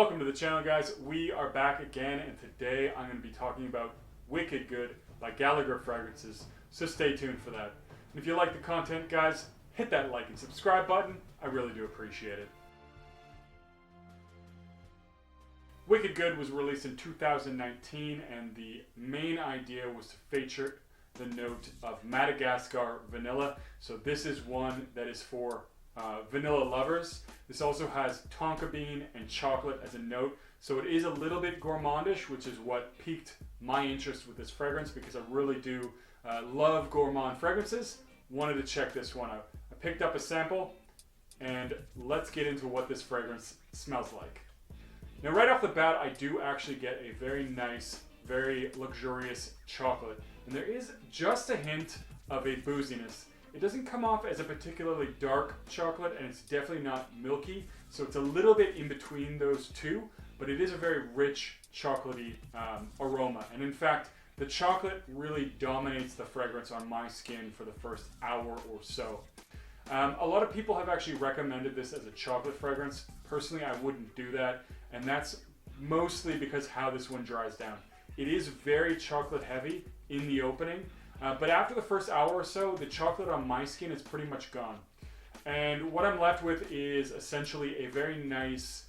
Welcome to the channel, guys. We are back again, and today I'm going to be talking about Wicked Good by Gallagher Fragrances, so stay tuned for that. And if you like the content, guys, hit that like and subscribe button. I really do appreciate it. Wicked Good was released in 2019, and the main idea was to feature the note of Madagascar vanilla. So this is one that is for vanilla lovers. This also has tonka bean and chocolate as a note, so it is a little bit gourmandish, which is what piqued my interest with this fragrance, because I really do love gourmand fragrances. Wanted to check this one out. I picked up a sample, and let's get into what this fragrance smells like. Now, right off the bat, I do actually get a very nice, very luxurious chocolate, and there is just a hint of a booziness. It doesn't come off as a particularly dark chocolate, and it's definitely not milky, so it's a little bit in between those two, but it is a very rich chocolatey aroma. And in fact, the chocolate really dominates the fragrance on my skin for the first hour or so. A lot of people have actually recommended this as a chocolate fragrance. Personally, I wouldn't do that, and that's mostly because how this one dries down. It is very chocolate heavy in the opening, but after the first hour or so, the chocolate on my skin is pretty much gone. And what I'm left with is essentially a very nice,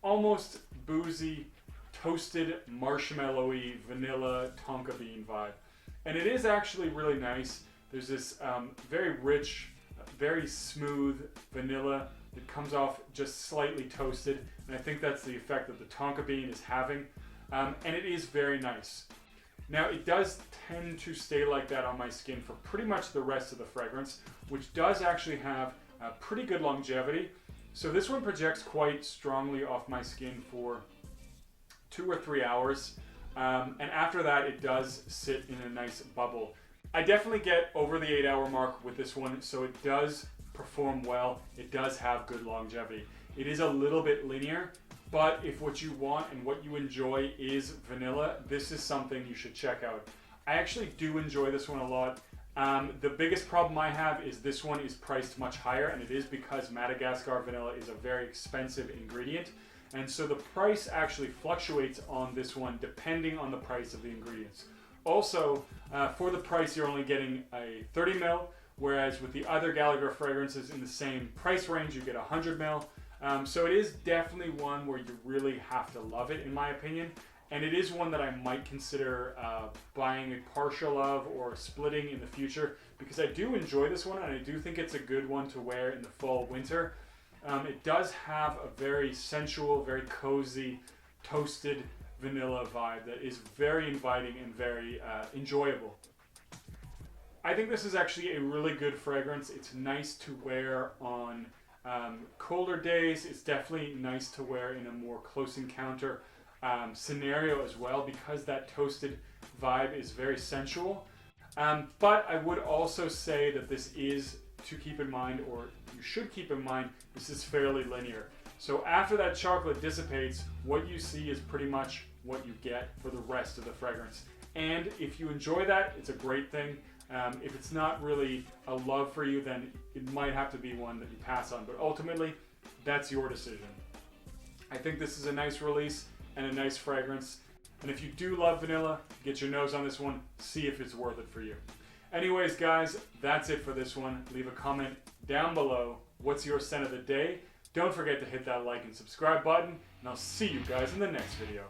almost boozy, toasted, marshmallowy, vanilla, tonka bean vibe. And it is actually really nice. There's this very rich, very smooth vanilla that comes off just slightly toasted. And I think that's the effect that the tonka bean is having. And it is very nice. Now, it does tend to stay like that on my skin for pretty much the rest of the fragrance, which does actually have pretty good longevity. So this one projects quite strongly off my skin for 2 or 3 hours. And after that, it does sit in a nice bubble. I definitely get over the 8-hour mark with this one, so it does perform well. It does have good longevity. It is a little bit linear, but if what you want and what you enjoy is vanilla, this is something you should check out. I actually do enjoy this one a lot. The biggest problem I have is this one is priced much higher, and it is because Madagascar vanilla is a very expensive ingredient. And so the price actually fluctuates on this one depending on the price of the ingredients. Also, for the price, you're only getting a 30 ml, whereas with the other Gallagher fragrances in the same price range, you get 100 ml. So it is definitely one where you really have to love it, in my opinion. And it is one that I might consider buying a partial of or splitting in the future, because I do enjoy this one, and I do think it's a good one to wear in the fall, winter. It does have a very sensual, very cozy, toasted vanilla vibe that is very inviting and very enjoyable. I think this is actually a really good fragrance. It's nice to wear on colder days. It's definitely nice to wear in a more close encounter scenario as well, because that toasted vibe is very sensual. But I would also say that this is to keep in mind, or you should keep in mind, this is fairly linear. So after that chocolate dissipates, what you see is pretty much what you get for the rest of the fragrance. And if you enjoy that, it's a great thing. If it's not really a love for you, then it might have to be one that you pass on. But ultimately, that's your decision. I think this is a nice release and a nice fragrance. And if you do love vanilla, get your nose on this one, see if it's worth it for you. Anyways, guys, that's it for this one. Leave a comment down below. What's your scent of the day? Don't forget to hit that like and subscribe button, and I'll see you guys in the next video.